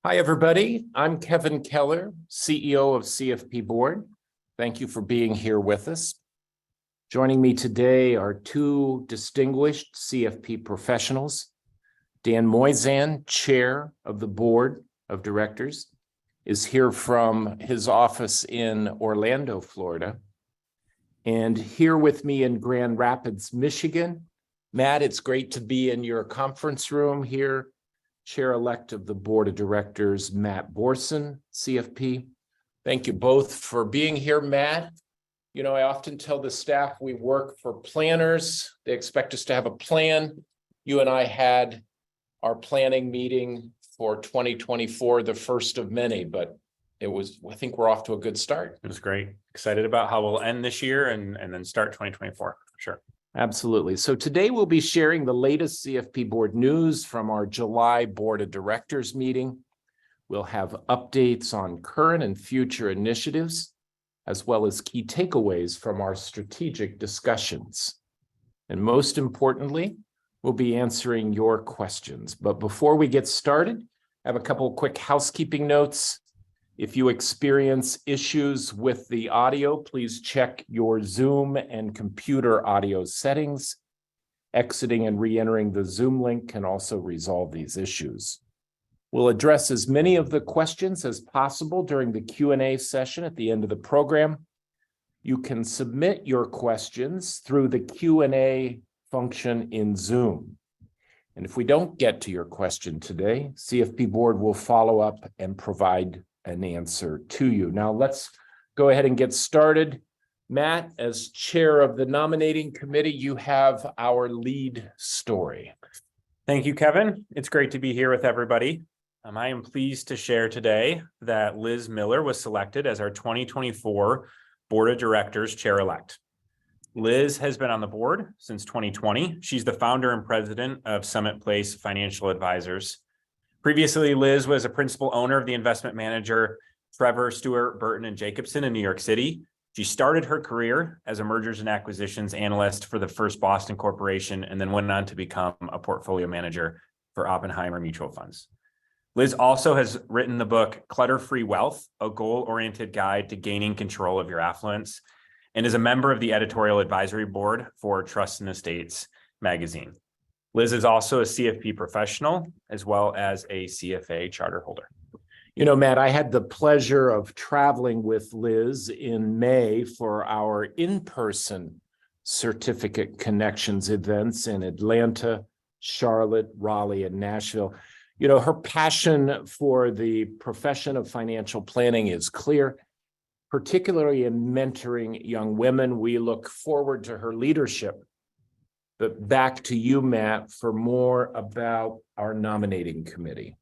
Hi, everybody. I'm Kevin Keller, CEO of CFP Board. Thank you for being here with us. Joining me today are two distinguished CFP professionals. Dan Moyzan, Chair of the Board of Directors, is here from his office in Orlando, Florida. And here with me in Grand Rapids, Michigan, Matt, it's great to be in your conference room here. Chair-elect of the Board of Directors, Matt Borson, CFP. Thank you both for being here, Matt. You know, I often tell the staff we work for planners. They expect us to have a plan. You and I had our planning meeting for 2024, the first of many, but I think we're off to a good start. It was great. Excited about how we'll end this year and then start 2024, for sure. Absolutely. So today we'll be sharing the latest CFP Board news from our July Board of Directors meeting. We'll have updates on current and future initiatives, as well as key takeaways from our strategic discussions. And most importantly, we'll be answering your questions. But before we get started, I have a couple of quick housekeeping notes. If you experience issues with the audio, please check your Zoom and computer audio settings. Exiting and re-entering the Zoom link can also resolve these issues. We'll address as many of the questions as possible during the Q&A session at the end of the program. You can submit your questions through the Q&A function in Zoom. And if we don't get to your question today, CFP Board will follow up and provide an answer to you. Now let's go ahead and get started. Matt, as chair of the nominating committee, you have our lead story. Thank you, Kevin. It's great to be here with everybody. I am pleased to share today that Liz Miller was selected as our 2024 Board of Directors chair-elect. Liz has been on the board since 2020. She's the founder and president of Summit Place Financial Advisors. Previously, Liz was a principal owner of the investment manager Trevor, Stewart, Burton, and Jacobson in New York City. She started her career as a mergers and acquisitions analyst for the First Boston Corporation and then went on to become a portfolio manager for Oppenheimer Mutual Funds. Liz also has written the book Clutter-Free Wealth, a goal-oriented guide to gaining control of your affluence, and is a member of the editorial advisory board for Trust and Estates magazine. Liz is also a CFP professional, as well as a CFA charter holder. You know, Matt, I had the pleasure of traveling with Liz in May for our in-person Certificate Connections events in Atlanta, Charlotte, Raleigh, and Nashville. You know, her passion for the profession of financial planning is clear, particularly in mentoring young women. We look forward to her leadership. But back to you, Matt, for more about our nominating committee.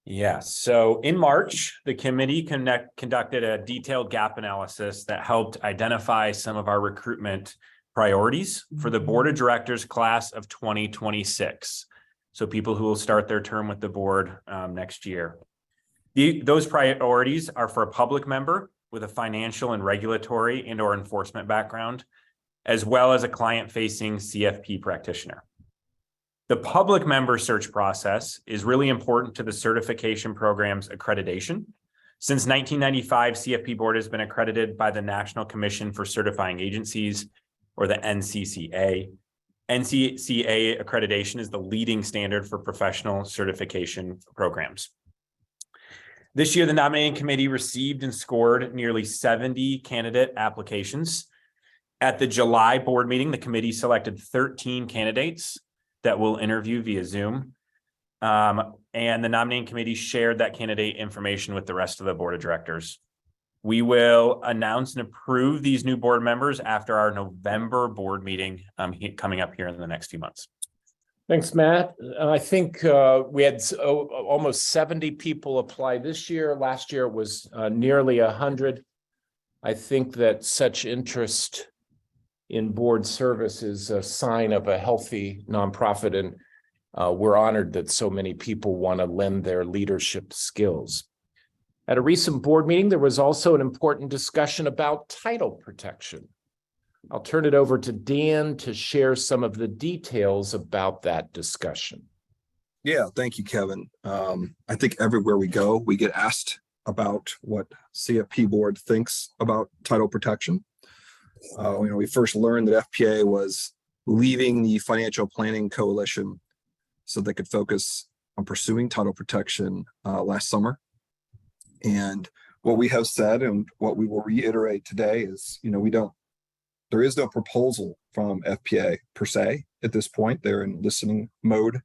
Yes. So in March, the committee conducted a detailed gap analysis that helped identify some of our recruitment priorities for the Board of Directors class of 2026. So people who will start their term with the board next year. Those priorities are for a public member with a financial and regulatory and/or enforcement background, as well as a client-facing CFP practitioner. The public member search process is really important to the certification program's accreditation. Since 1995, CFP Board has been accredited by the National Commission for Certifying Agencies, or the NCCA. NCCA accreditation is the leading standard for professional certification programs. This year, the nominating committee received and scored nearly 70 candidate applications. At the July board meeting, the committee selected 13 candidates that will interview via Zoom. And the nominating committee shared that candidate information with the rest of the board of directors. We will announce and approve these new board members after our November board meeting coming up here in the next few months. Thanks, Matt. I think we had almost 70 people apply this year. Last year it was nearly 100. I think that such interest in board service is a sign of a healthy nonprofit, and we're honored that so many people want to lend their leadership skills. At a recent board meeting, there was also an important discussion about title protection. I'll turn it over to Dan to share some of the details about that discussion. Yeah, thank you, Kevin. I think everywhere we go, we get asked about what CFP Board thinks about title protection. We first learned that FPA was leaving the Financial Planning Coalition so they could focus on pursuing title protection last summer. And what we have said and what we will reiterate today is, there is no proposal from FPA per se at this point. They're in listening mode,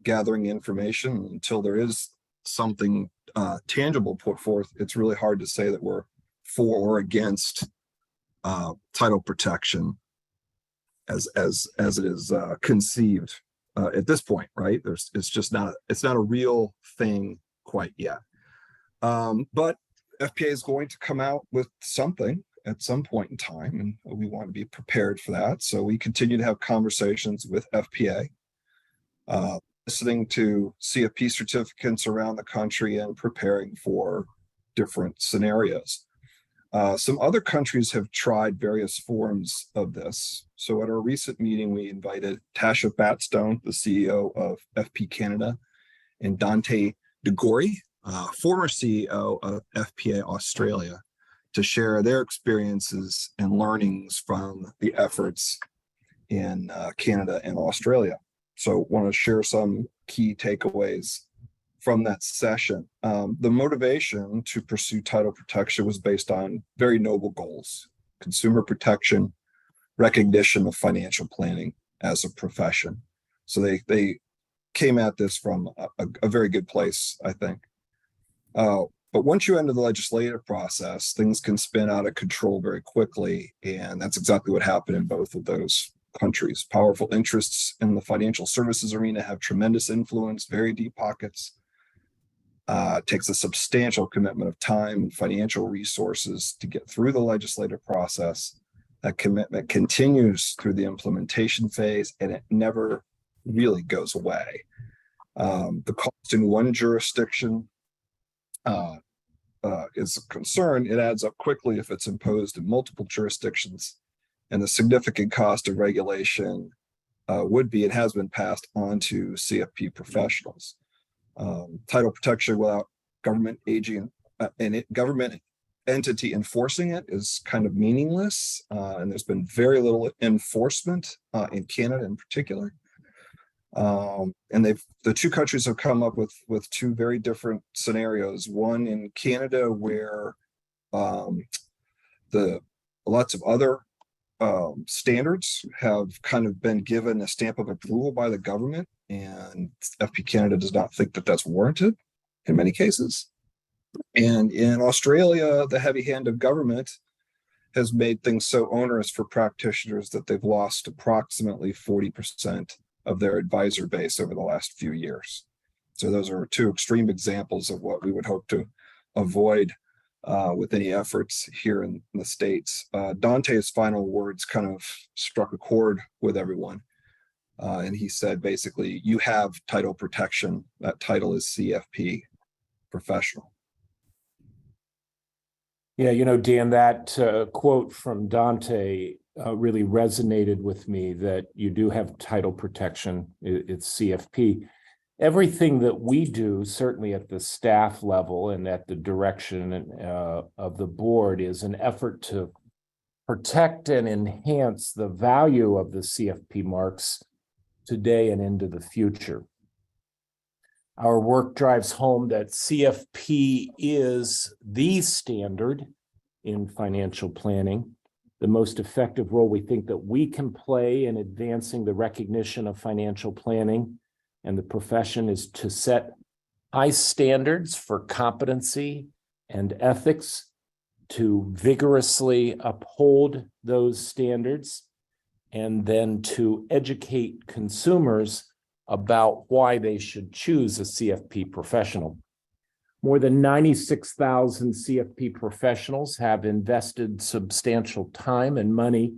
gathering information. Until there is something tangible put forth, it's really hard to say that we're for or against title protection as it is conceived at this point, right? It's not a real thing quite yet. But FPA is going to come out with something at some point in time, and we want to be prepared for that. So we continue to have conversations with FPA, listening to CFP certificants around the country and preparing for different scenarios. Some other countries have tried various forms of this. So at our recent meeting, we invited Tasha Batstone, the CEO of FP Canada, and Dante DeGori, former CEO of FPA Australia, to share their experiences and learnings from the efforts in Canada and Australia. So want to share some key takeaways from that session. The motivation to pursue title protection was based on very noble goals: consumer protection, recognition of financial planning as a profession. So they came at this from a very good place, I think. But once you enter the legislative process, things can spin out of control very quickly. And that's exactly what happened in both of those countries. Powerful interests in the financial services arena have tremendous influence, very deep pockets. It takes a substantial commitment of time and financial resources to get through the legislative process. That commitment continues through the implementation phase, and it never really goes away. The cost in one jurisdiction is a concern. It adds up quickly if it's imposed in multiple jurisdictions, and the significant cost of regulation it has been passed on to CFP professionals. Title protection without government government entity enforcing it is kind of meaningless, and there's been very little enforcement in Canada in particular. And the two countries have come up with two very different scenarios. One in Canada where lots of other standards have kind of been given a stamp of approval by the government, and FP Canada does not think that that's warranted in many cases. And in Australia, the heavy hand of government has made things so onerous for practitioners that they've lost approximately 40% of their advisor base over the last few years. So those are two extreme examples of what we would hope to avoid with any efforts here in the States. Dante's final words kind of struck a chord with everyone. And he said, basically, you have title protection. That title is CFP professional. Yeah, Dan, that quote from Dante really resonated with me, that you do have title protection. It's CFP. Everything that we do, certainly at the staff level and at the direction of the board, is an effort to protect and enhance the value of the CFP marks today and into the future. Our work drives home that CFP is the standard in financial planning. The most effective role we think that we can play in advancing the recognition of financial planning and the profession is to set high standards for competency and ethics, to vigorously uphold those standards, and then to educate consumers about why they should choose a CFP professional. More than 96,000 CFP professionals have invested substantial time and money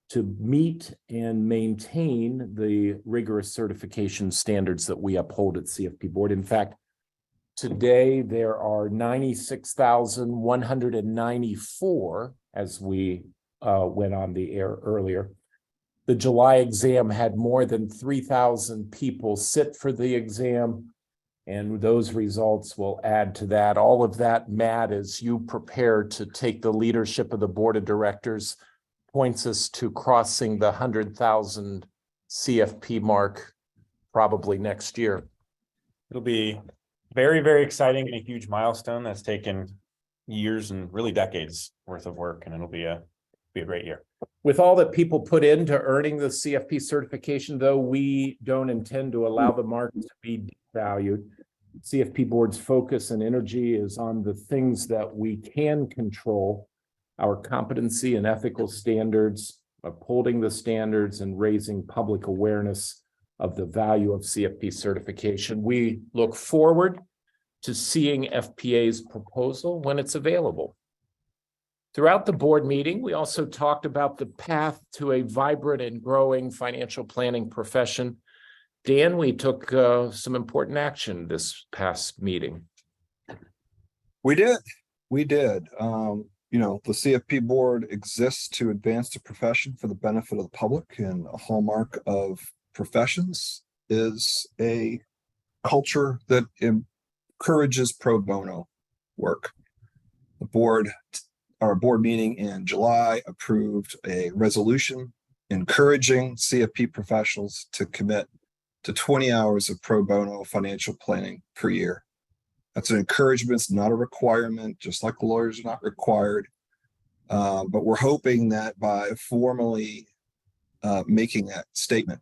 to meet and maintain the rigorous certification standards that we uphold at CFP Board. In fact, today there are 96,194, as we went on the air earlier, The July exam had more than 3,000 people sit for the exam, and those results will add to that. All of that, Matt, as you prepare to take the leadership of the board of directors, points us to crossing the 100,000 CFP mark probably next year. It'll be very, very exciting and a huge milestone that's taken years and really decades worth of work, and it'll be a great year. With all that people put into earning the CFP certification, though, we don't intend to allow the mark to be devalued. CFP Board's focus and energy is on the things that we can control: our competency and ethical standards, upholding the standards, and raising public awareness of the value of CFP certification. We look forward to seeing FPA's proposal when it's available. Throughout the board meeting, we also talked about the path to a vibrant and growing financial planning profession. Dan, we took some important action this past meeting. We did. The CFP board exists to advance the profession for the benefit of the public, and a hallmark of professions is a culture that encourages pro bono work. Our board meeting in July approved a resolution encouraging CFP professionals to commit to 20 hours of pro bono financial planning per year. That's an encouragement, it's not a requirement, just like lawyers are not required. But we're hoping that by formally making that statement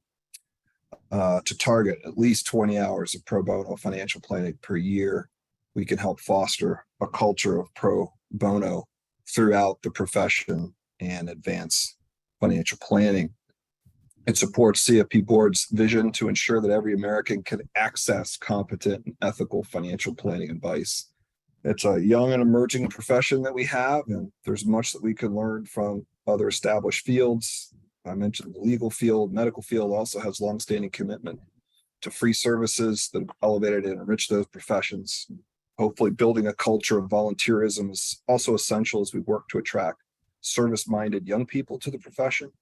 to target at least 20 hours of pro bono financial planning per year, we can help foster a culture of pro bono throughout the profession and advance financial planning. It supports CFP Board's vision to ensure that every American can access competent and ethical financial planning advice. It's a young and emerging profession that we have, and there's much that we can learn from other established fields. I mentioned the legal field. Medical field also has longstanding commitment to free services that have elevated and enriched those professions. Hopefully building a culture of volunteerism is also essential as we work to attract service-minded young people to the profession.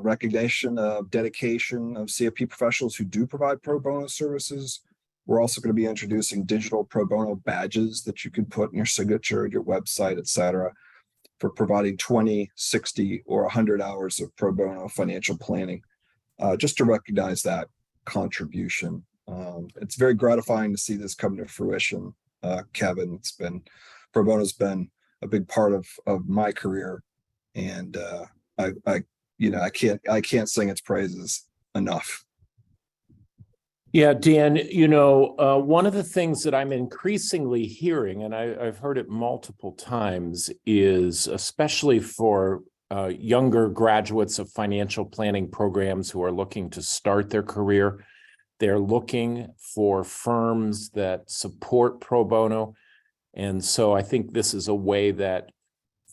Recognition of dedication of CFP professionals who do provide pro bono services. We're also going to be introducing digital pro bono badges that you can put in your signature, your website, etc., for providing 20, 60, or 100 hours of pro bono financial planning, just to recognize that contribution. It's very gratifying to see this come to fruition, Kevin. Pro bono's been a big part of my career, and I can't sing its praises enough. Yeah, Dan, one of the things that I'm increasingly hearing, and I've heard it multiple times, is especially for younger graduates of financial planning programs who are looking to start their career, they're looking for firms that support pro bono. And so I think this is a way that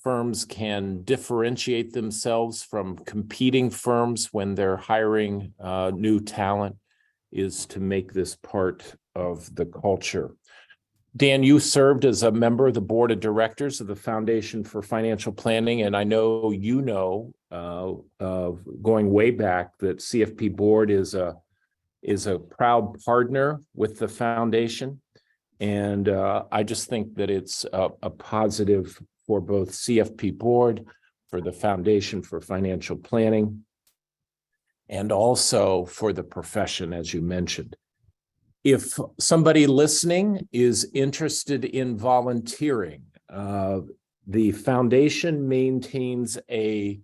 firms can differentiate themselves from competing firms when they're hiring new talent, is to make this part of the culture. Dan, you served as a member of the board of directors of the Foundation for Financial Planning, and I know going way back that CFP Board is a proud partner with the foundation. And I just think that it's a positive for both CFP Board, for the Foundation for Financial Planning, and also for the profession, as you mentioned. If somebody listening is interested in volunteering, the foundation maintains an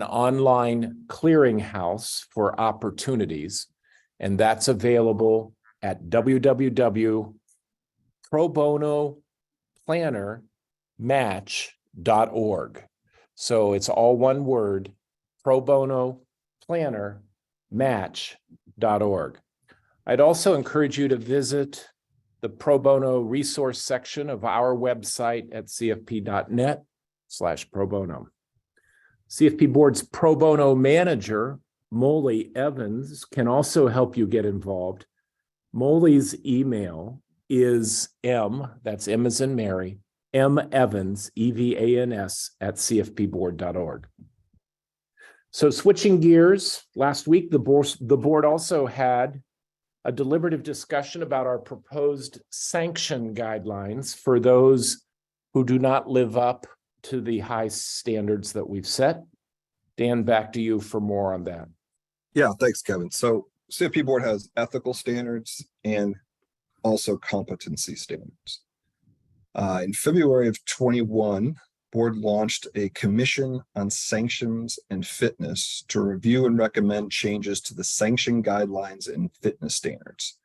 online clearinghouse for opportunities, and that's available at www.probonoplannermatch.org. So it's all one word, probonoplannermatch.org. I'd also encourage you to visit the pro bono resource section of our website at cfp.net/pro bono. CFP Board's pro bono manager, Molly Evans, can also help you get involved. Molly's email is that's M as in Mary, M Evans, EVANS @cfpboard.org. So switching gears, last week, the board also had a deliberative discussion about our proposed sanction guidelines for those who do not live up to the high standards that we've set. Dan, back to you for more on that. Yeah, thanks, Kevin. So CFP Board has ethical standards and also competency standards. In February of 21, Board launched a commission on sanctions and fitness to review and recommend changes to the sanction guidelines and fitness standards.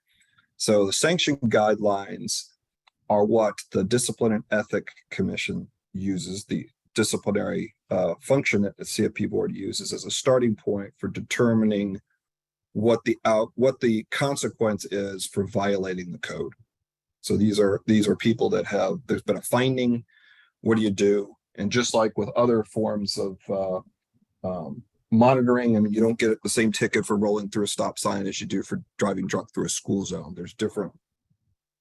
So the sanction guidelines are what the Discipline and Ethic Commission uses, the disciplinary function that the CFP Board uses as a starting point for determining what the consequence is for violating the code. So these are people that there's been a finding. What do you do? And just like with other forms of monitoring, I mean, you don't get the same ticket for rolling through a stop sign as you do for driving drunk through a school zone. There's different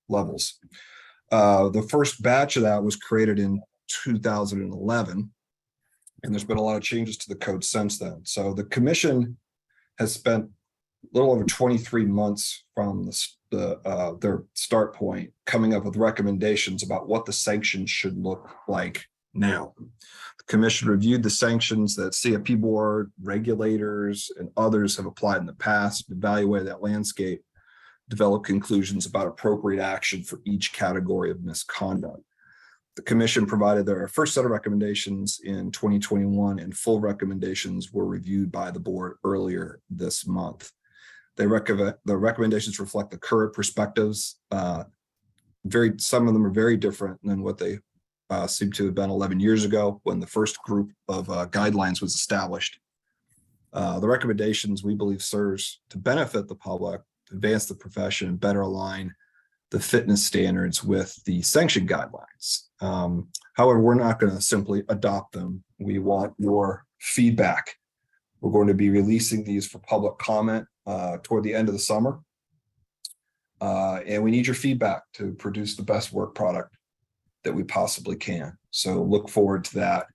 levels. The first batch of that was created in 2011, and there's been a lot of changes to the code since then. So the commission has spent a little over 23 months from their start point coming up with recommendations about what the sanctions should look like now. The commission reviewed the sanctions that CFP Board, regulators, and others have applied in the past, evaluated that landscape, developed conclusions about appropriate action for each category of misconduct. The commission provided their first set of recommendations in 2021, and full recommendations were reviewed by the board earlier this month. The recommendations reflect the current perspectives. Some of them are very different than what they seem to have been 11 years ago when the first group of guidelines was established. The recommendations, we believe, serves to benefit the public, advance the profession, and better align the fitness standards with the sanction guidelines. However, we're not going to simply adopt them. We want your feedback. We're going to be releasing these for public comment toward the end of the summer. And we need your feedback to produce the best work product that we possibly can. So look forward to that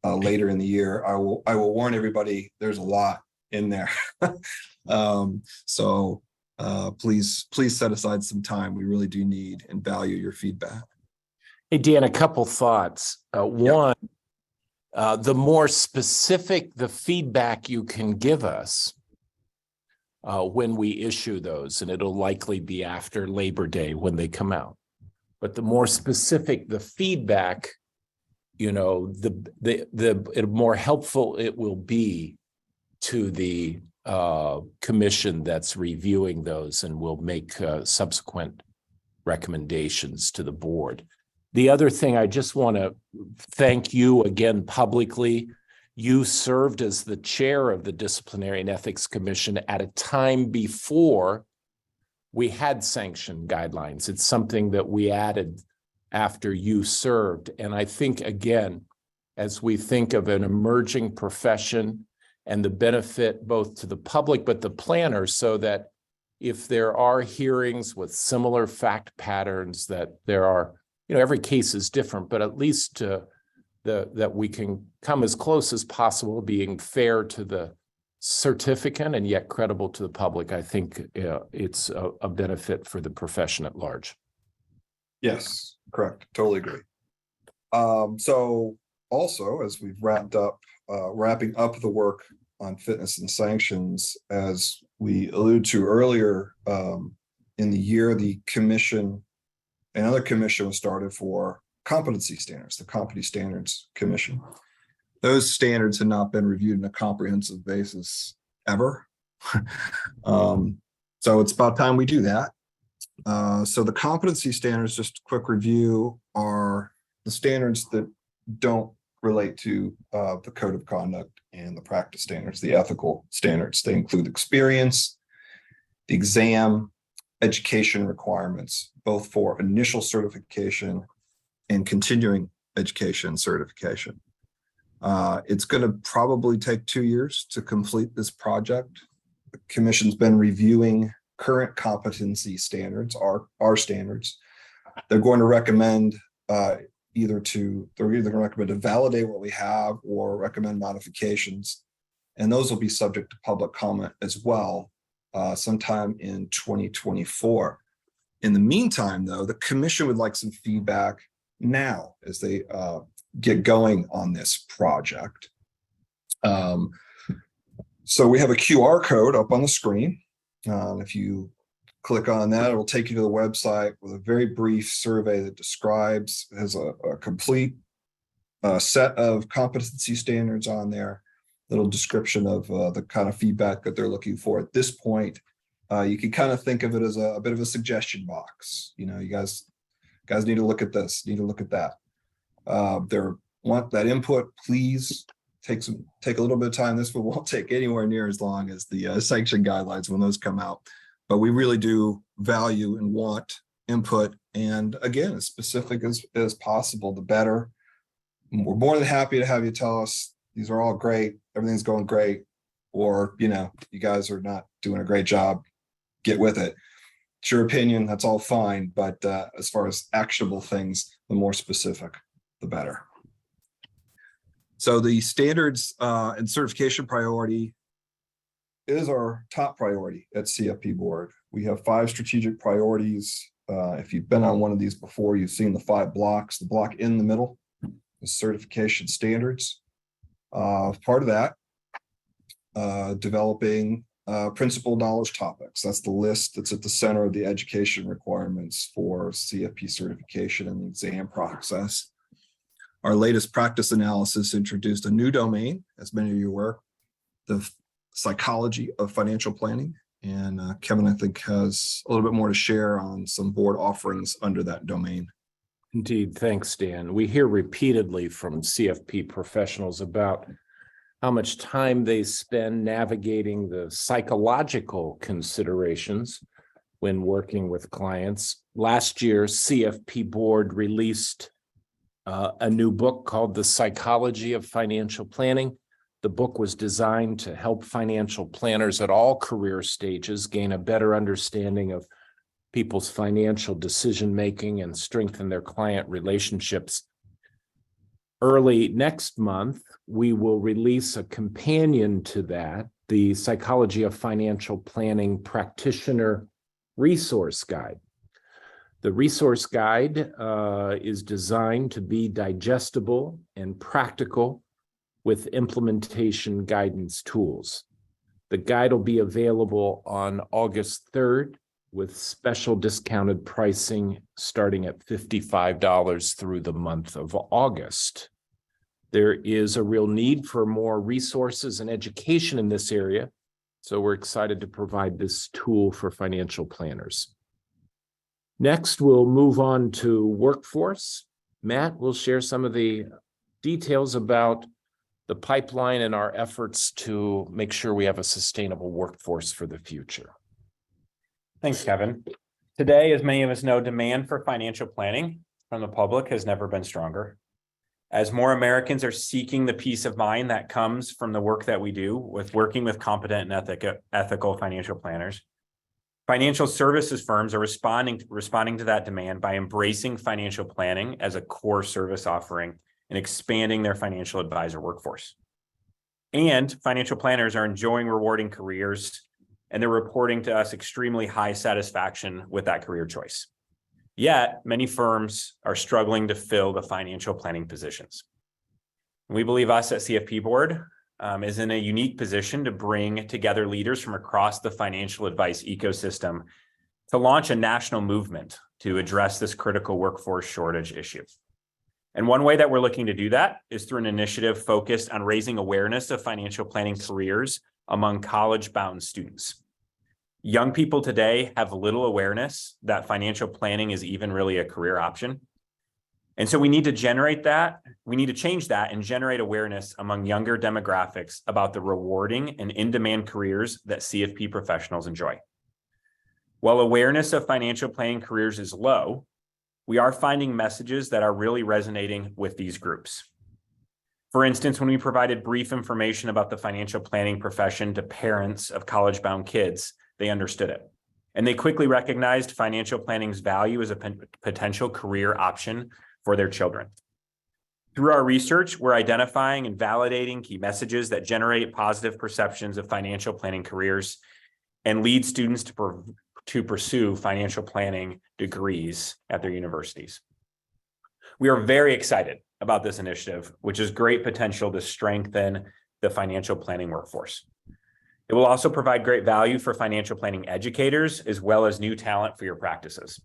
later in the year. I will warn everybody, there's a lot in there. Please set aside some time. We really do need and value your feedback. Hey, Dan, a couple thoughts. One, the more specific the feedback you can give us when we issue those, and it'll likely be after Labor Day when they come out. But the more specific the feedback, the more helpful it will be to the commission that's reviewing those, and will make subsequent recommendations to the board. The other thing, I just want to thank you again publicly. You served as the chair of the Disciplinary and Ethics Commission at a time before we had sanction guidelines. It's something that we added after you served. And I think, again, as we think of an emerging profession and the benefit both to the public, but the planners, so that if there are hearings with similar fact patterns, that there are, every case is different, but at least that we can come as close as possible, being fair to the certificant and yet credible to the public. I think it's a benefit for the profession at large. Yes, correct. Totally agree. So also, as we've wrapping up the work on fitness and sanctions, as we alluded to earlier in the year, another commission was started for competency standards, the Competency Standards Commission. Those standards had not been reviewed on a comprehensive basis ever. So it's about time we do that. So the competency standards, just a quick review, are the standards that don't relate to the code of conduct and the practice standards, the ethical standards. They include experience, the exam, education requirements, both for initial certification and continuing education certification. It's going to probably take 2 years to complete this project. The commission's been reviewing current competency standards, our standards. They're going to recommend either to validate what we have or recommend modifications. And those will be subject to public comment as well, sometime in 2024. In the meantime, though, the commission would like some feedback now as they get going on this project. So we have a QR code up on the screen. If you click on that, it will take you to the website with a very brief survey that describes, has a complete set of competency standards on there, little description of the kind of feedback that they're looking for. At this point, you can kind of think of it as a bit of a suggestion box. You know, you guys need to look at this, need to look at that. Want that input, please take a little bit of time. This won't take anywhere near as long as the sanction guidelines when those come out. But we really do value and want input. And again, as specific as possible, the better. We're more than happy to have you tell us these are all great, everything's going great, or, you know, you guys are not doing a great job, get with it. It's your opinion, that's all fine. But as far as actionable things, the more specific, the better. So the standards and certification priority is our top priority at CFP Board. We have 5 strategic priorities. If you've been on one of these before, you've seen the 5 blocks. The block in the middle is certification standards. Part of that, developing principal knowledge topics. That's the list that's at the center of the education requirements for CFP certification and the exam process. Our latest practice analysis introduced a new domain, as many of you are aware, the psychology of financial planning. And Kevin, I think, has a little bit more to share on some board offerings under that domain. Indeed. Thanks, Dan. We hear repeatedly from CFP professionals about how much time they spend navigating the psychological considerations when working with clients. Last year, CFP Board released a new book called The Psychology of Financial Planning. The book was designed to help financial planners at all career stages gain a better understanding of people's financial decision-making and strengthen their client relationships. Early next month, we will release a companion to that, the Psychology of Financial Planning Practitioner Resource Guide. The resource guide is designed to be digestible and practical with implementation guidance tools. The guide will be available on August 3rd with special discounted pricing starting at $55 through the month of August. There is a real need for more resources and education in this area, so we're excited to provide this tool for financial planners. Next, we'll move on to workforce. Matt will share some of the details about the pipeline and our efforts to make sure we have a sustainable workforce for the future. Thanks, Kevin. Today, as many of us know, demand for financial planning from the public has never been stronger. As more Americans are seeking the peace of mind that comes from the work that we do with working with competent and ethical financial planners, financial services firms are responding to that demand by embracing financial planning as a core service offering and expanding their financial advisor workforce. And financial planners are enjoying rewarding careers, and they're reporting to us extremely high satisfaction with that career choice. Yet, many firms are struggling to fill the financial planning positions. We believe us at CFP Board is in a unique position to bring together leaders from across the financial advice ecosystem to launch a national movement to address this critical workforce shortage issue. And one way that we're looking to do that is through an initiative focused on raising awareness of financial planning careers among college-bound students. Young people today have little awareness that financial planning is even really a career option. And so we need to generate that. We need to change that and generate awareness among younger demographics about the rewarding and in-demand careers that CFP professionals enjoy. While awareness of financial planning careers is low, we are finding messages that are really resonating with these groups. For instance, when we provided brief information about the financial planning profession to parents of college-bound kids, they understood it. And they quickly recognized financial planning's value as a potential career option for their children. Through our research, we're identifying and validating key messages that generate positive perceptions of financial planning careers and lead students to pursue financial planning degrees at their universities. We are very excited about this initiative, which has great potential to strengthen the financial planning workforce. It will also provide great value for financial planning educators, as well as new talent for your practices.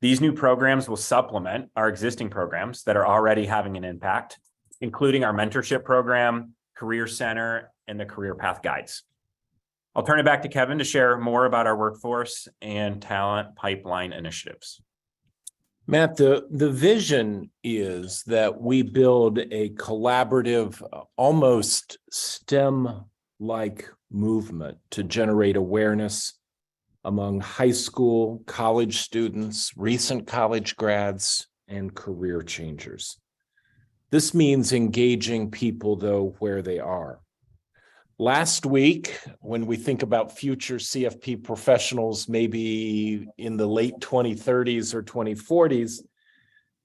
These new programs will supplement our existing programs that are already having an impact, including our mentorship program, Career Center, and the Career Path Guides. I'll turn it back to Kevin to share more about our workforce and talent pipeline initiatives. Matt, the vision is that we build a collaborative, almost STEM-like movement to generate awareness among high school, college students, recent college grads, and career changers. This means engaging people, though, where they are. Last week, when we think about future CFP professionals, maybe in the late 2030s or 2040s,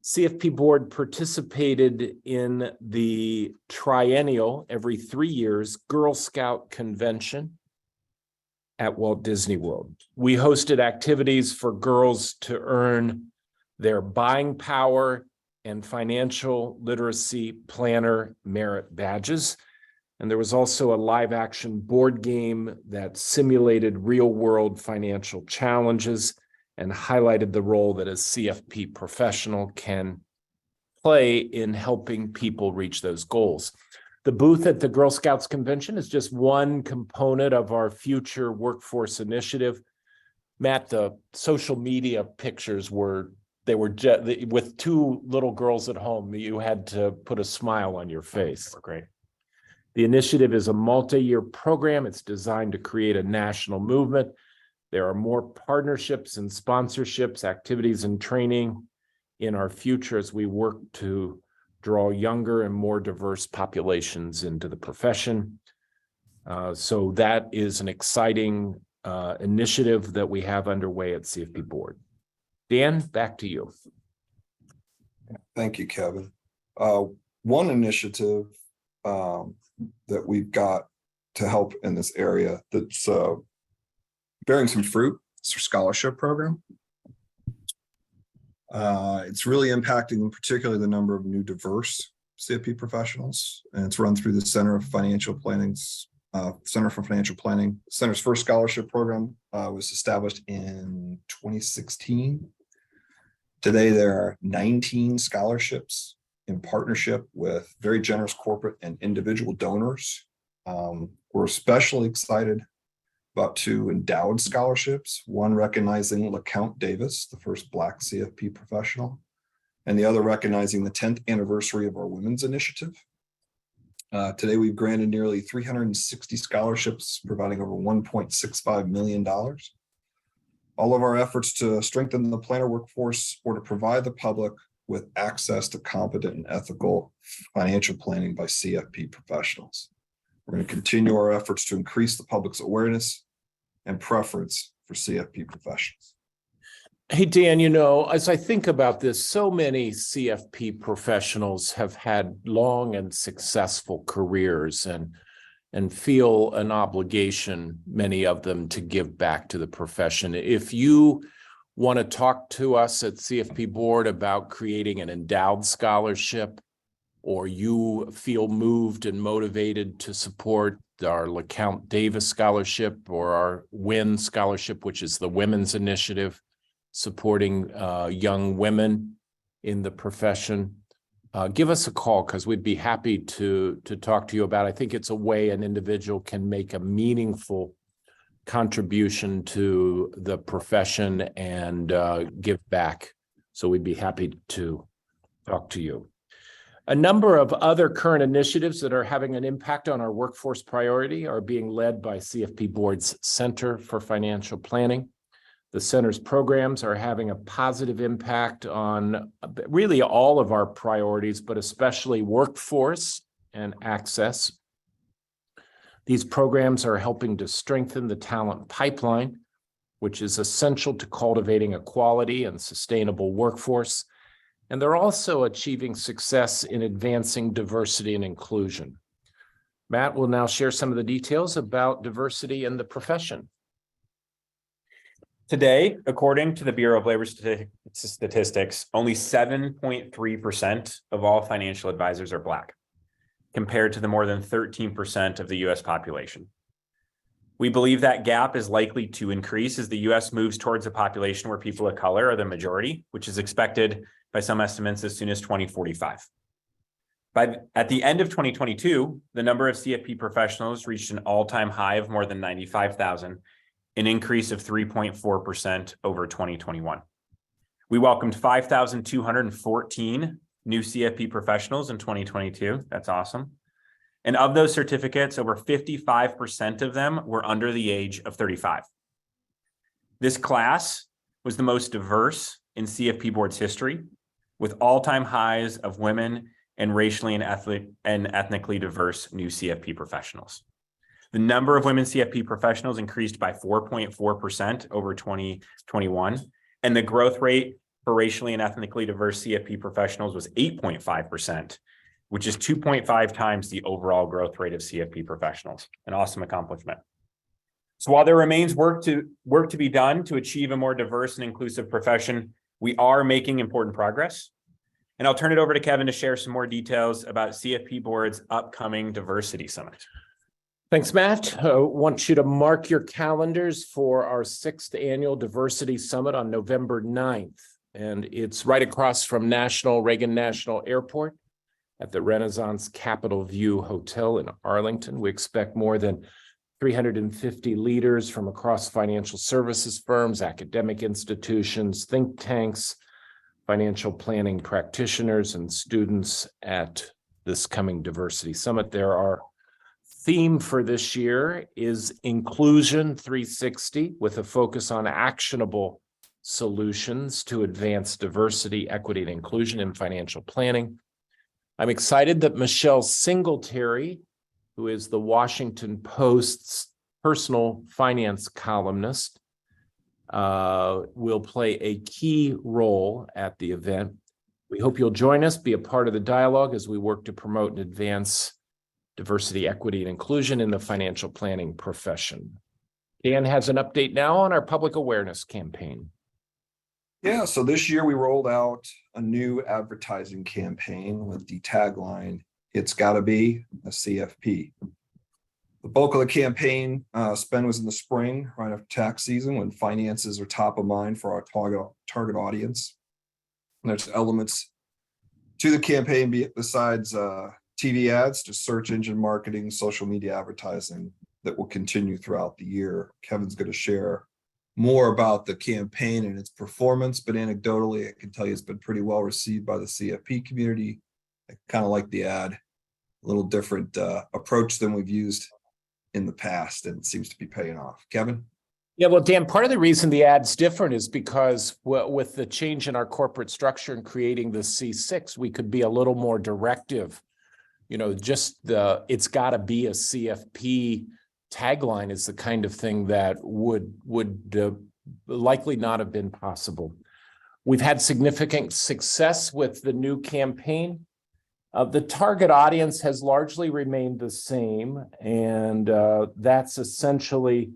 CFP Board participated in the triennial, every 3 years, Girl Scout Convention at Walt Disney World. We hosted activities for girls to earn their buying power and financial literacy planner merit badges. And there was also a live action board game that simulated real world financial challenges and highlighted the role that a CFP professional can play in helping people reach those goals. The booth at the Girl Scouts Convention is just one component of our future workforce initiative. Matt, the social media pictures with 2 little girls at home, you had to put a smile on your face. They were great. The initiative is a multi-year program. It's designed to create a national movement. There are more partnerships and sponsorships, activities and training in our future as we work to draw younger and more diverse populations into the profession. So that is an exciting initiative that we have underway at CFP Board. Dan, back to you. Thank you, Kevin. One initiative that we've got to help in this area that's bearing some fruit, it's our scholarship program. It's really impacting particularly the number of new diverse CFP professionals, and it's run through the Center for Financial Planning. Center's first scholarship program was established in 2016. Today, there are 19 scholarships in partnership with very generous corporate and individual donors. We're especially excited about 2 endowed scholarships, one recognizing LeCount Davis, the first Black CFP professional, and the other recognizing the 10th anniversary of our Women's Initiative. Today, we've granted nearly 360 scholarships, providing over $1.65 million. All of our efforts to strengthen the planner workforce or to provide the public with access to competent and ethical financial planning by CFP professionals. We're going to continue our efforts to increase the public's awareness and preference for CFP professionals. Hey, Dan, as I think about this, so many CFP professionals have had long and successful careers and feel an obligation, many of them, to give back to the profession. If you want to talk to us at CFP Board about creating an endowed scholarship, or you feel moved and motivated to support our LeCount Davis Scholarship or our WIN Scholarship, which is the Women's Initiative, supporting young women in the profession, give us a call, because we'd be happy to talk to you about it. I think it's a way an individual can make a meaningful contribution to the profession and give back. So we'd be happy to talk to you. A number of other current initiatives that are having an impact on our workforce priority are being led by CFP Board's Center for Financial Planning. The center's programs are having a positive impact on really all of our priorities, but especially workforce and access. These programs are helping to strengthen the talent pipeline, which is essential to cultivating a quality and sustainable workforce. And they're also achieving success in advancing diversity and inclusion. Matt will now share some of the details about diversity in the profession. Today, according to the Bureau of Labor Statistics, only 7.3% of all financial advisors are Black, compared to the more than 13% of the US population. We believe that gap is likely to increase as the US moves towards a population where people of color are the majority, which is expected by some estimates as soon as 2045. At the end of 2022, the number of CFP professionals reached an all-time high of more than 95,000, an increase of 3.4% over 2021. We welcomed 5,214 new CFP professionals in 2022. That's awesome. And of those certificates, over 55% of them were under the age of 35. This class was the most diverse in CFP Board's history, with all-time highs of women and racially and ethnically diverse new CFP professionals. The number of women CFP professionals increased by 4.4% over 2021, and the growth rate for racially and ethnically diverse CFP professionals was 8.5%, which is 2.5 times the overall growth rate of CFP professionals. An awesome accomplishment. So while there remains work to be done to achieve a more diverse and inclusive profession, we are making important progress. And I'll turn it over to Kevin to share some more details about CFP Board's upcoming Diversity Summit. Thanks, Matt. I want you to mark your calendars for our 6th annual Diversity Summit on November 9th. And it's right across from Reagan National Airport at the Renaissance Capitol View Hotel in Arlington. We expect more than 350 leaders from across financial services firms, academic institutions, think tanks, financial planning practitioners, and students at this coming Diversity Summit. Our theme for this year is Inclusion 360, with a focus on actionable solutions to advance diversity, equity, and inclusion in financial planning. I'm excited that Michelle Singletary, who is the Washington Post's personal finance columnist, will play a key role at the event. We hope you'll join us, be a part of the dialogue as we work to promote and advance diversity, equity, and inclusion in the financial planning profession. Dan has an update now on our public awareness campaign. Yeah, so this year we rolled out a new advertising campaign with the tagline, "It's Gotta Be a CFP." The bulk of the campaign spend was in the spring, right after tax season, when finances are top of mind for our target audience. And there's elements to the campaign besides TV ads, to search engine marketing, social media advertising that will continue throughout the year. Kevin's going to share more about the campaign and its performance, but anecdotally, I can tell you it's been pretty well received by the CFP community. I kind of like the ad, a little different approach than we've used in the past, and it seems to be paying off. Kevin? Yeah, well, Dan, part of the reason the ad's different is because with the change in our corporate structure and creating the C6, we could be a little more directive. You know, just "it's got to be a CFP" tagline is the kind of thing that would likely not have been possible. We've had significant success with the new campaign. The target audience has largely remained the same, and that's essentially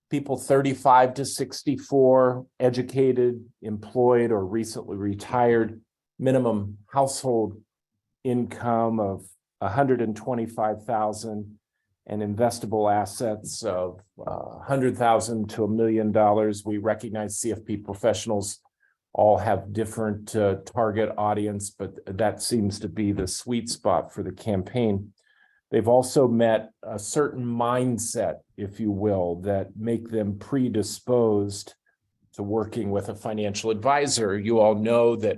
people 35 to 64, educated, employed, or recently retired, minimum household income of $125,000, and investable assets of $100,000 to $1 million. We recognize CFP professionals all have different target audience, but that seems to be the sweet spot for the campaign. They've also met a certain mindset, if you will, that make them predisposed to working with a financial advisor. You all know that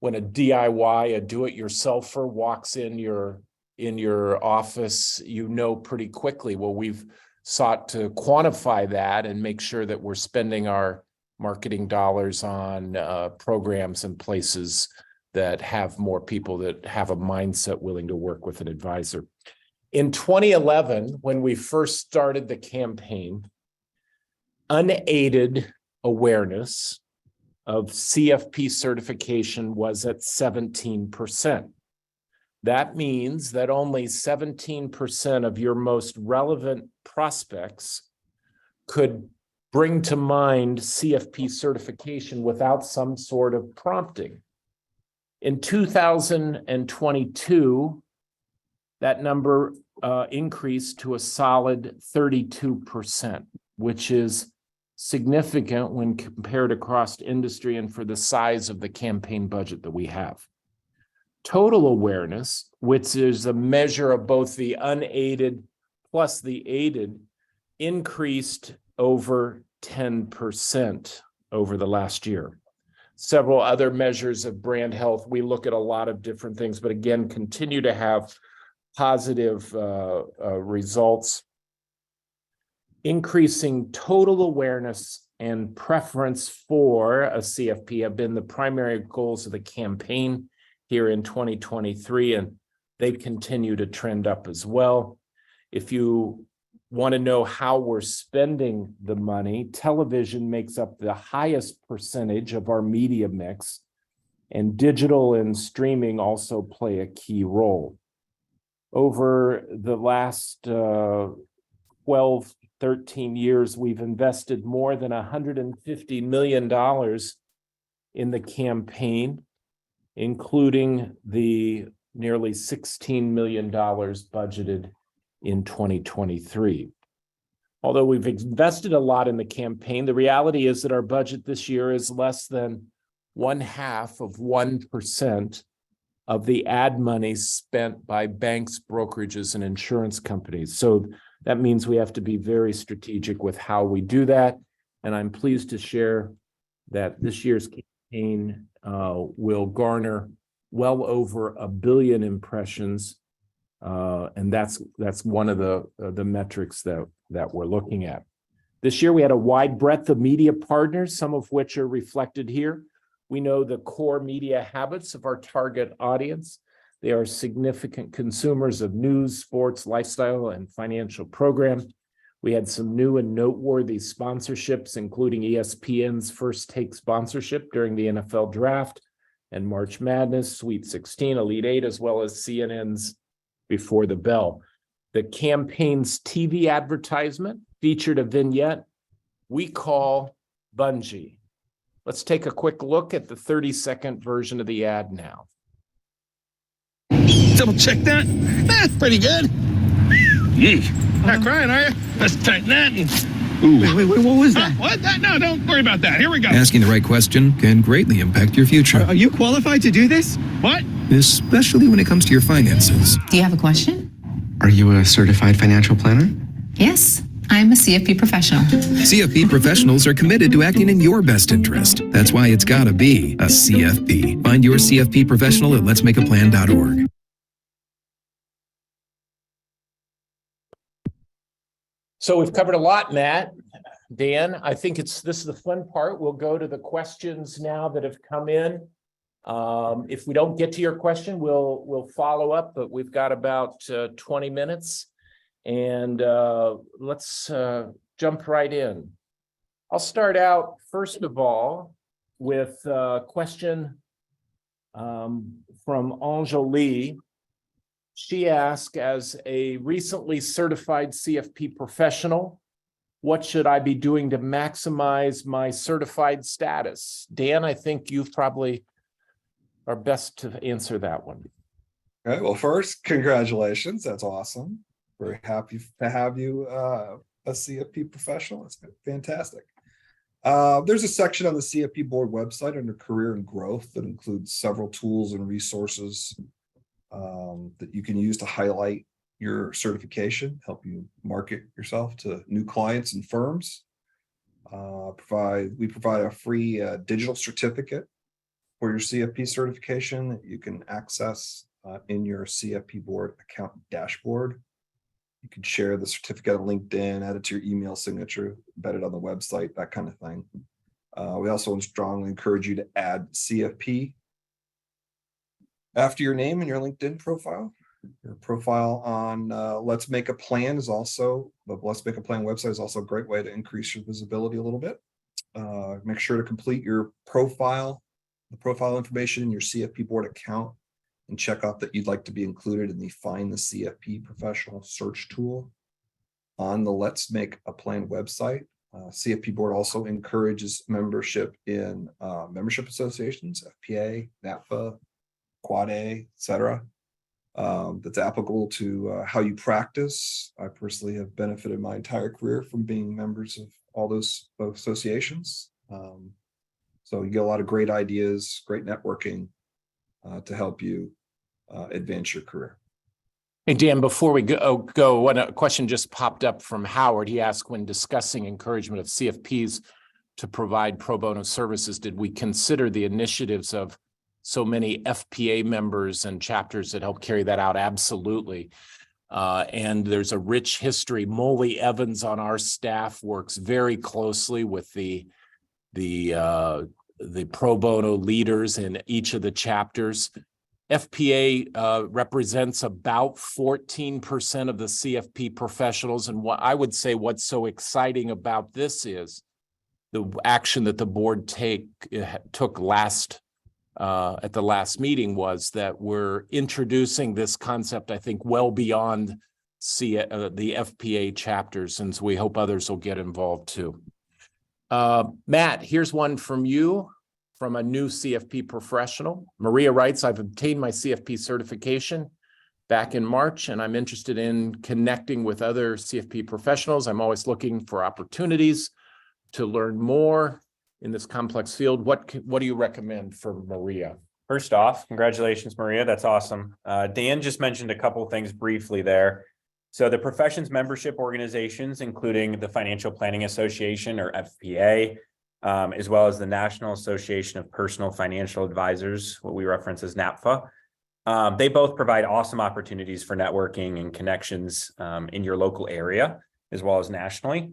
when a DIY, a do-it-yourselfer walks in your office, you know pretty quickly. Well, we've sought to quantify that and make sure that we're spending our marketing dollars on programs and places that have more people that have a mindset willing to work with an advisor. In 2011, when we first started the campaign, unaided awareness of CFP certification was at 17%. That means that only 17% of your most relevant prospects could bring to mind CFP certification without some sort of prompting. In 2022, that number increased to a solid 32%, which is significant when compared across industry and for the size of the campaign budget that we have. Total awareness, which is a measure of both the unaided plus the aided, increased over 10% over the last year. Several other measures of brand health, we look at a lot of different things, but again, continue to have positive results. Increasing total awareness and preference for a CFP have been the primary goals of the campaign here in 2023, and they continue to trend up as well. If you want to know how we're spending the money, television makes up the highest percentage of our media mix, and digital and streaming also play a key role. Over the last 12, 13 years, we've invested more than $150 million in the campaign, including the nearly $16 million budgeted in 2023. Although we've invested a lot in the campaign, the reality is that our budget this year is less than 0.5% of the ad money spent by banks, brokerages, and insurance companies. So that means we have to be very strategic with how we do that. And I'm pleased to share that this year's campaign will garner well over 1 billion impressions. And that's one of the metrics that we're looking at. This year, we had a wide breadth of media partners, some of which are reflected here. We know the core media habits of our target audience. They are significant consumers of news, sports, lifestyle, and financial program. We had some new and noteworthy sponsorships, including ESPN's First Take sponsorship during the NFL Draft and March Madness, Sweet 16, Elite Eight, as well as CNN's Before the Bell. The campaign's TV advertisement featured a vignette we call Bungee. Let's take a quick look at the 30-second version of the ad now. Double check that. That's pretty good. Yee. Not crying, are you? Let's tighten that. Ooh. Wait, what was that? What? No, don't worry about that. Here we go. Asking the right question can greatly impact your future. Are you qualified to do this? What? Especially when it comes to your finances. Do you have a question? Are you a certified financial planner? Yes, I'm a CFP professional. CFP professionals are committed to acting in your best interest. That's why it's gotta be a CFP. Find your CFP professional at letsmakeaplan.org. So we've covered a lot, Matt, Dan. I think this is the fun part. We'll go to the questions now that have come in. If we don't get to your question, we'll follow up, but we've got about 20 minutes, and let's jump right in. I'll start out, first of all, with a question from Anjali. She asked, as a recently certified CFP professional, what should I be doing to maximize my certified status? Dan, I think you probably are best to answer that one. All right. Well, first, congratulations. That's awesome. Very happy to have you a CFP professional. It's fantastic. There's a section on the CFP Board website under Career and Growth that includes several tools and resources that you can use to highlight your certification, help you market yourself to new clients and firms. We provide a free digital certificate for your CFP certification that you can access in your CFP Board account dashboard. You can share the certificate on LinkedIn, add it to your email signature, embed it on the website, that kind of thing. We also strongly encourage you to add CFP after your name and your LinkedIn profile. Your profile on Let's Make a Plan is also, the Let's Make a Plan website is also a great way to increase your visibility a little bit. Make sure to complete your profile, the profile information in your CFP board account, and check off that you'd like to be included in the Find the CFP Professional search tool on the Let's Make a Plan website. CFP board also encourages membership in membership associations, FPA, NAPFA, Quad A, etc. That's applicable to how you practice. I personally have benefited my entire career from being members of all those associations. So you get a lot of great ideas, great networking to help you advance your career. Hey, Dan, before we go, a question just popped up from Howard. He asked, when discussing encouragement of CFPs to provide pro bono services, did we consider the initiatives of so many FPA members and chapters that help carry that out? Absolutely. And there's a rich history. Molly Evans on our staff works very closely with the pro bono leaders in each of the chapters. FPA represents about 14% of the CFP professionals. And what I would say what's so exciting about this is the action that the board took at the last meeting was that we're introducing this concept, I think, well beyond the FPA chapters, and so we hope others will get involved too. Matt, here's one from you, from a new CFP professional. Maria writes, I've obtained my CFP certification back in March, and I'm interested in connecting with other CFP professionals. I'm always looking for opportunities to learn more in this complex field. What do you recommend for Maria? First off, congratulations, Maria. That's awesome. Dan just mentioned a couple of things briefly there. So the professions membership organizations, including the Financial Planning Association, or FPA, as well as the National Association of Personal Financial Advisors, what we reference as NAPFA. They both provide awesome opportunities for networking and connections in your local area, as well as nationally.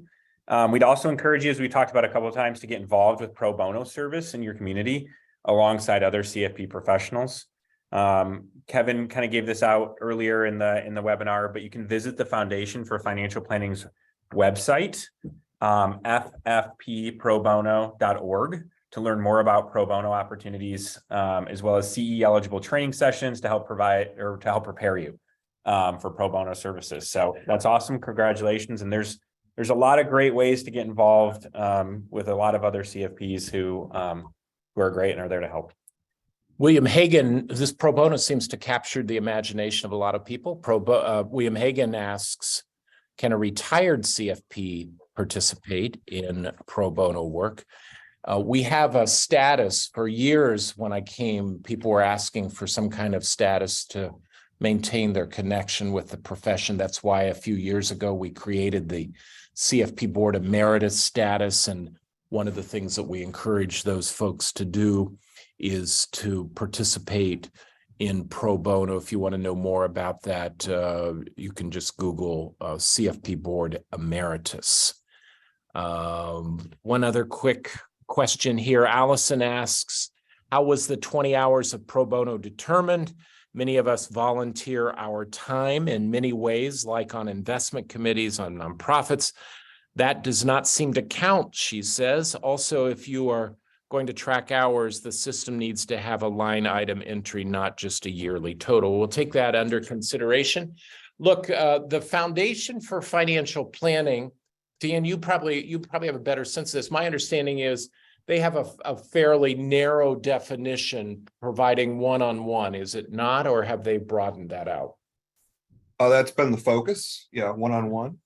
We'd also encourage you, as we talked about a couple of times, to get involved with pro bono service in your community alongside other CFP professionals. Kevin kind of gave this out earlier in the webinar, but you can visit the Foundation for Financial Planning's website, ffpprobono.org, to learn more about pro bono opportunities, as well as CE eligible training sessions to help prepare you for pro bono services. So that's awesome. Congratulations. And there's a lot of great ways to get involved with a lot of other CFPs who are great and are there to help. William Hagan, this pro bono seems to capture the imagination of a lot of people. William Hagan asks, can a retired CFP participate in pro bono work? We have a status. For years when I came, people were asking for some kind of status to maintain their connection with the profession. That's why a few years ago we created the CFP Board Emeritus status. And one of the things that we encourage those folks to do is to participate in pro bono. If you want to know more about that, you can just Google CFP Board Emeritus. One other quick question here. Allison asks, how was the 20 hours of pro bono determined? Many of us volunteer our time in many ways, like on investment committees, on nonprofits. That does not seem to count, she says. Also, if you are going to track hours, the system needs to have a line item entry, not just a yearly total. We'll take that under consideration. Look, the Foundation for Financial Planning, Dan, you probably have a better sense of this. My understanding is they have a fairly narrow definition providing one-on-one, is it not? Or have they broadened that out? That's been the focus. Yeah, one-on-one.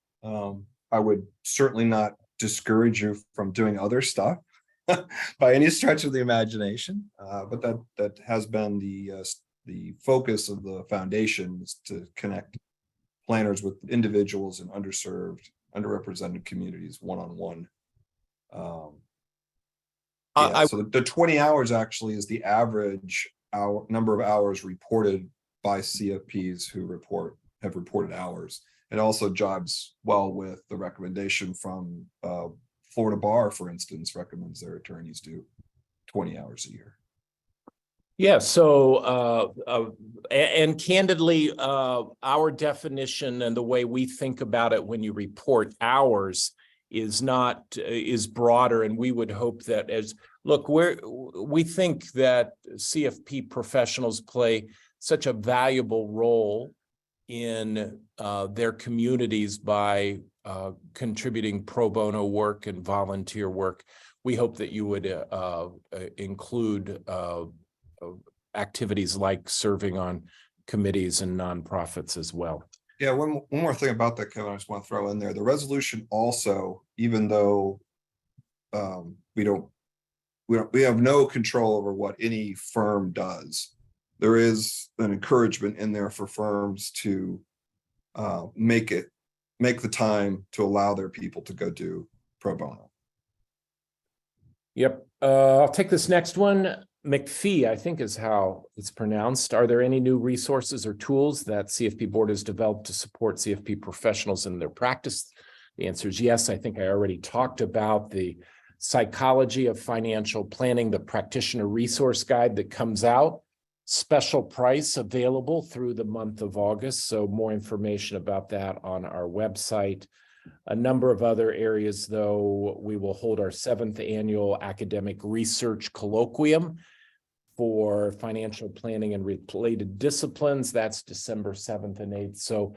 I would certainly not discourage you from doing other stuff by any stretch of the imagination. But that has been the focus of the foundation, is to connect planners with individuals in underserved, underrepresented communities one-on-one. So the 20 hours actually is the average number of hours reported by CFPs who have reported hours. It also jives well with the recommendation from Florida Bar, for instance, recommends their attorneys do 20 hours a year. Yeah, so, and candidly, our definition and the way we think about it when you report hours is not, is broader, and we would hope that we think that CFP professionals play such a valuable role in their communities by contributing pro bono work and volunteer work. We hope that you would include activities like serving on committees and nonprofits as well. Yeah, one more thing about that, Kevin, I just want to throw in there. The resolution also, even though we have no control over what any firm does, there is an encouragement in there for firms to make the time to allow their people to go do pro bono. Yep. I'll take this next one. McPhee, I think is how it's pronounced. Are there any new resources or tools that CFP Board has developed to support CFP professionals in their practice? The answer is yes. I think I already talked about the Psychology of Financial Planning, the Practitioner Resource Guide that comes out. Special price available through the month of August. So more information about that on our website. A number of other areas, though. We will hold our 7th annual academic research colloquium for financial planning and related disciplines. That's December 7th and 8th. So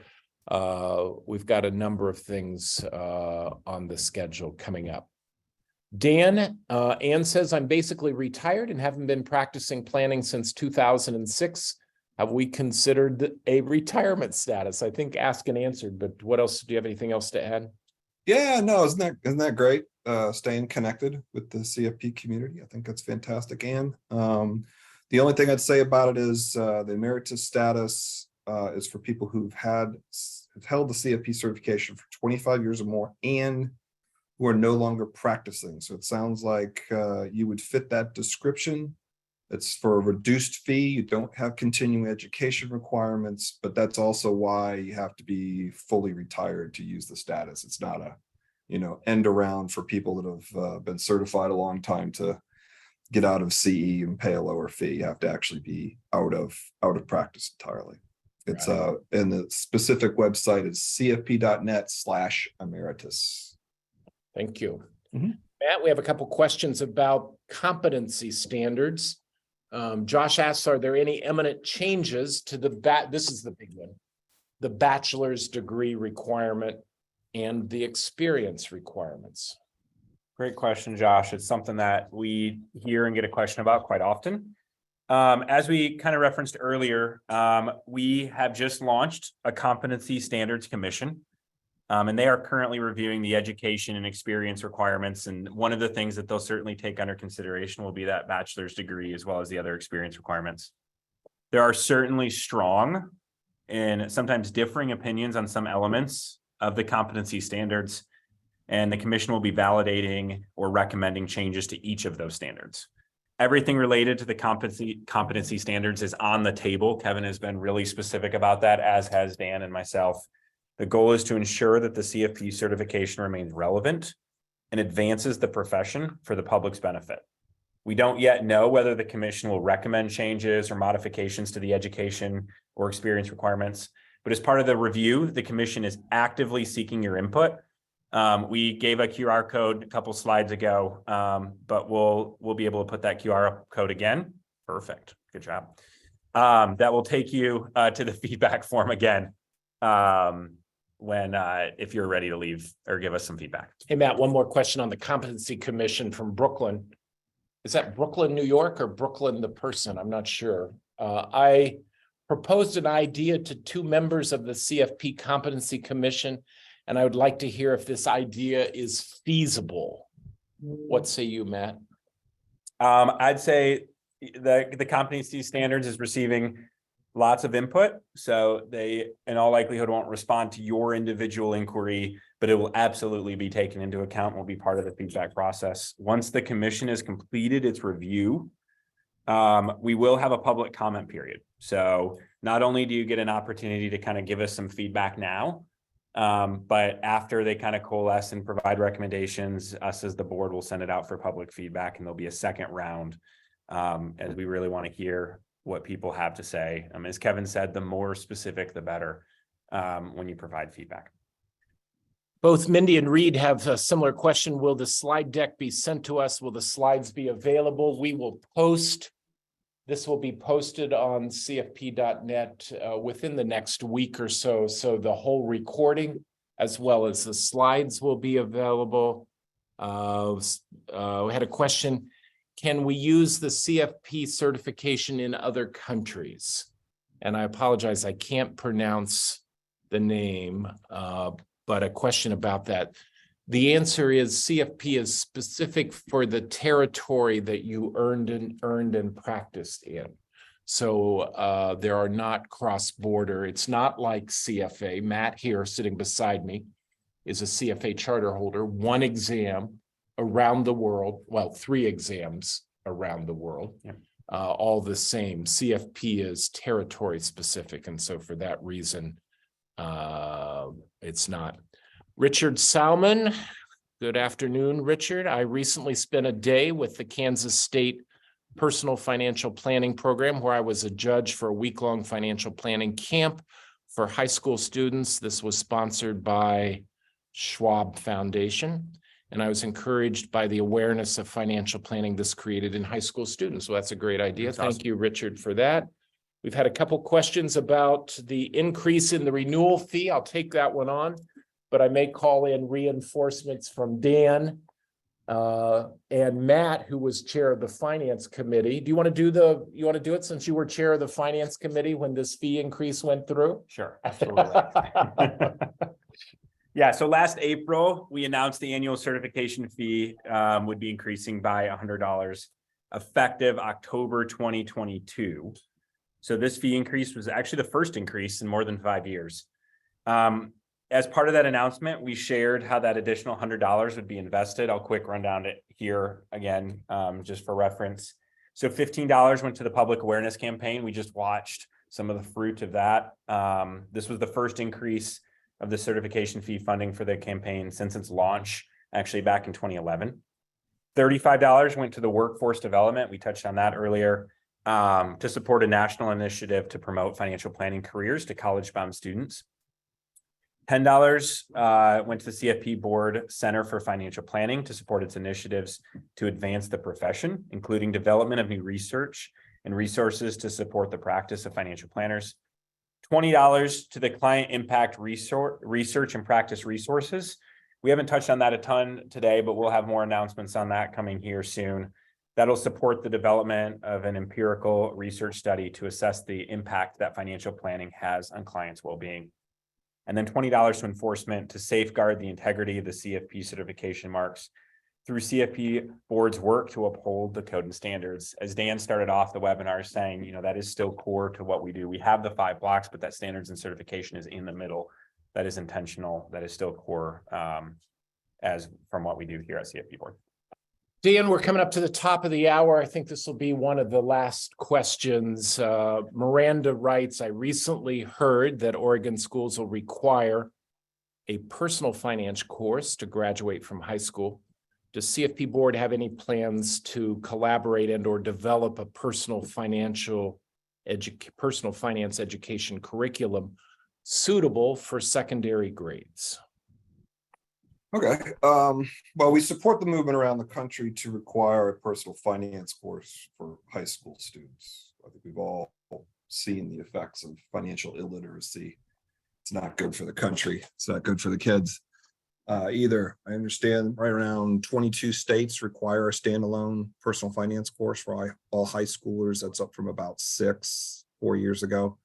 we've got a number of things on the schedule coming up. Dan, Ann says, I'm basically retired and haven't been practicing planning since 2006. Have we considered a retirement status? I think asked and answered, but what else? Do you have anything else to add? Yeah, no, isn't that great? Staying connected with the CFP community. I think that's fantastic. And the only thing I'd say about it is the emeritus status is for people who've held the CFP certification for 25 years or more and who are no longer practicing. So it sounds like you would fit that description. It's for a reduced fee. You don't have continuing education requirements, but that's also why you have to be fully retired to use the status. It's not a, end around for people that have been certified a long time to get out of CE and pay a lower fee. You have to actually be out of practice entirely. It's and the specific website is cfp.net/emeritus. Thank you. Matt, we have a couple questions about competency standards. Josh asks, are there any imminent changes to this is the big one, the bachelor's degree requirement and the experience requirements? Great question, Josh. It's something that we hear and get a question about quite often. As we kind of referenced earlier, we have just launched a competency standards commission. And they are currently reviewing the education and experience requirements. And one of the things that they'll certainly take under consideration will be that bachelor's degree as well as the other experience requirements. There are certainly strong and sometimes differing opinions on some elements of the competency standards, and the commission will be validating or recommending changes to each of those standards. Everything related to the competency standards is on the table. Kevin has been really specific about that, as has Dan and myself. The goal is to ensure that the CFP certification remains relevant and advances the profession for the public's benefit. We don't yet know whether the commission will recommend changes or modifications to the education or experience requirements, but as part of the review, the commission is actively seeking your input. We gave a QR code a couple slides ago, but we'll be able to put that QR code again. Perfect. Good job. That will take you to the feedback form again. If you're ready to leave or give us some feedback. Hey, Matt, one more question on the competency commission from Brooklyn. Is that Brooklyn, New York, or Brooklyn, the person? I'm not sure. I proposed an idea to 2 members of the CFP competency commission, and I would like to hear if this idea is feasible. What say you, Matt? I'd say the competency standards is receiving lots of input. So they, in all likelihood, won't respond to your individual inquiry, but it will absolutely be taken into account and will be part of the feedback process. Once the commission has completed its review, we will have a public comment period. So not only do you get an opportunity to kind of give us some feedback now, but after they kind of coalesce and provide recommendations, us as the board will send it out for public feedback, and there'll be a second round as we really want to hear what people have to say. As Kevin said, the more specific, the better when you provide feedback. Both Mindy and Reed have a similar question. Will the slide deck be sent to us? Will the slides be available? We will post. This will be posted on cfp.net within the next week or so. So the whole recording, as well as the slides, will be available. We had a question. Can we use the CFP certification in other countries? And I apologize, I can't pronounce the name, but a question about that. The answer is CFP is specific for the territory that you earned and practiced in. So there are not cross-border. It's not like CFA. Matt here sitting beside me is a CFA charter holder, one exam around the world. Well, 3 exams around the world, all the same. CFP is territory specific. And so for that reason, it's not. Richard Salmon, good afternoon, Richard. I recently spent a day with the Kansas State Personal Financial Planning Program, where I was a judge for a week-long financial planning camp for high school students. This was sponsored by Schwab Foundation, and I was encouraged by the awareness of financial planning this created in high school students. So that's a great idea. Thank you, Richard, for that. We've had a couple questions about the increase in the renewal fee. I'll take that one on, but I may call in reinforcements from Dan and Matt, who was chair of the finance committee. Do you want to do it since you were chair of the finance committee when this fee increase went through? Sure, absolutely. Yeah, so last April, we announced the annual certification fee would be increasing by $100 effective October 2022. So this fee increase was actually the first increase in more than 5 years. As part of that announcement, we shared how that additional $100 would be invested. I'll quick run down it here again, just for reference. So $15 went to the public awareness campaign. We just watched some of the fruit of that. This was the first increase of the certification fee funding for the campaign since its launch, actually back in 2011. $35 went to the workforce development. We touched on that earlier, to support a national initiative to promote financial planning careers to college-bound students. $10 went to the CFP Board Center for Financial Planning to support its initiatives to advance the profession, including development of new research and resources to support the practice of financial planners. $20 to the Client Impact Research and Practice Resources. We haven't touched on that a ton today, but we'll have more announcements on that coming here soon. That'll support the development of an empirical research study to assess the impact that financial planning has on clients' well-being. And then $20 to enforcement to safeguard the integrity of the CFP certification marks through CFP Board's work to uphold the code and standards. As Dan started off the webinar saying, that is still core to what we do. We have the 5 blocks, but that standards and certification is in the middle. That is intentional. That is still core as from what we do here at CFP Board. Dan, we're coming up to the top of the hour. I think this will be one of the last questions. Miranda writes, I recently heard that Oregon schools will require a personal finance course to graduate from high school. Does CFP Board have any plans to collaborate and or develop a personal finance education curriculum suitable for secondary grades? Okay. Well, we support the movement around the country to require a personal finance course for high school students. I think we've all seen the effects of financial illiteracy. It's not good for the country. It's not good for the kids either. I understand right around 22 states require a standalone personal finance course for all high schoolers. That's up from about 4 years ago.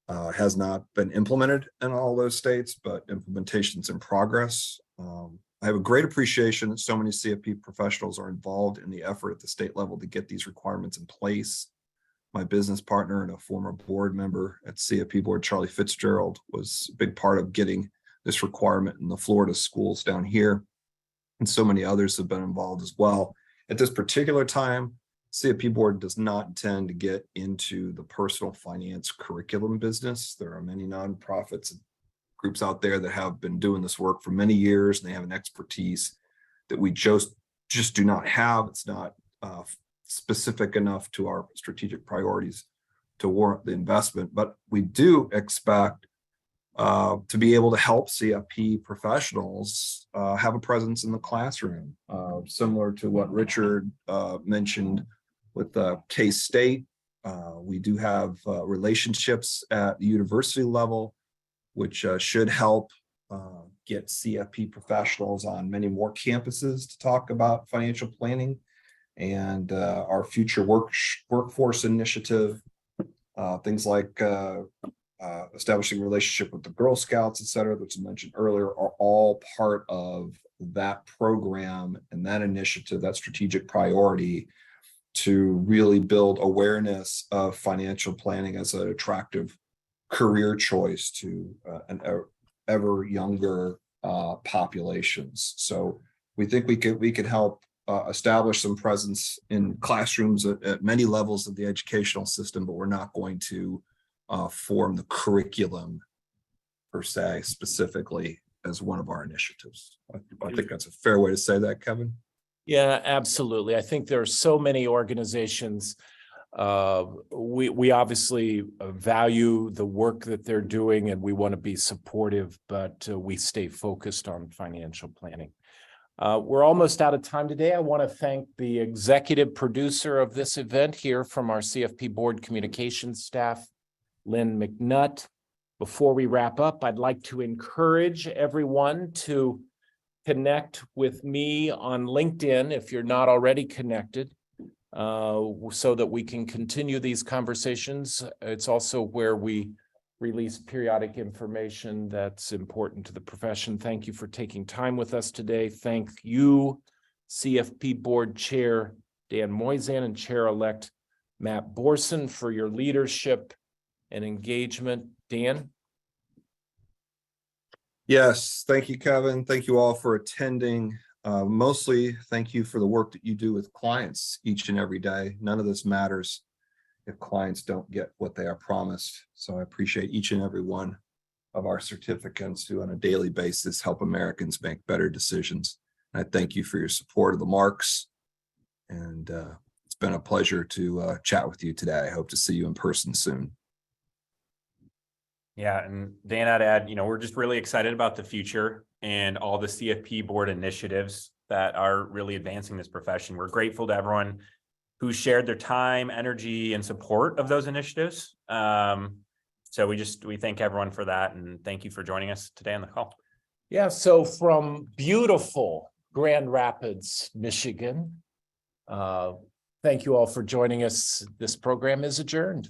Has not been implemented in all those states, but implementation's in progress. I have a great appreciation that so many CFP professionals are involved in the effort at the state level to get these requirements in place. My business partner and a former board member at CFP Board, Charlie Fitzgerald, was a big part of getting this requirement in the Florida schools down here. And so many others have been involved as well. At this particular time, CFP Board does not intend to get into the personal finance curriculum business. There are many nonprofits and groups out there that have been doing this work for many years, and they have an expertise that we just do not have. It's not specific enough to our strategic priorities to warrant the investment, but we do expect to be able to help CFP professionals have a presence in the classroom, similar to what Richard mentioned with K-State. We do have relationships at the university level, which should help get CFP professionals on many more campuses to talk about financial planning and our future workforce initiative, things like establishing a relationship with the Girl Scouts, et cetera, which I mentioned earlier, are all part of that program and that initiative, that strategic priority to really build awareness of financial planning as an attractive career choice to an ever younger populations. So we think we could help establish some presence in classrooms at many levels of the educational system, but we're not going to form the curriculum per se specifically as one of our initiatives. I think that's a fair way to say that, Kevin. Yeah, absolutely. I think there are so many organizations. We obviously value the work that they're doing and we want to be supportive, but we stay focused on financial planning. We're almost out of time today. I want to thank the executive producer of this event here from our CFP Board communications staff, Lynn McNutt. Before we wrap up, I'd like to encourage everyone to connect with me on LinkedIn if you're not already connected, so that we can continue these conversations. It's also where we release periodic information that's important to the profession. Thank you for taking time with us today. Thank you, CFP Board Chair Dan Moyzan and Chair-elect Matt Borson, for your leadership and engagement. Dan? Yes, thank you, Kevin. Thank you all for attending. Mostly, thank you for the work that you do with clients each and every day. None of this matters if clients don't get what they are promised. So I appreciate each and every one of our certificates who on a daily basis help Americans make better decisions. And I thank you for your support of the marks. And it's been a pleasure to chat with you today. I hope to see you in person soon. Yeah, and Dan, I'd add, we're just really excited about the future and all the CFP Board initiatives that are really advancing this profession. We're grateful to everyone who shared their time, energy, and support of those initiatives. So we thank everyone for that, and thank you for joining us today on the call. Yeah, so from beautiful Grand Rapids, Michigan, thank you all for joining us. This program is adjourned.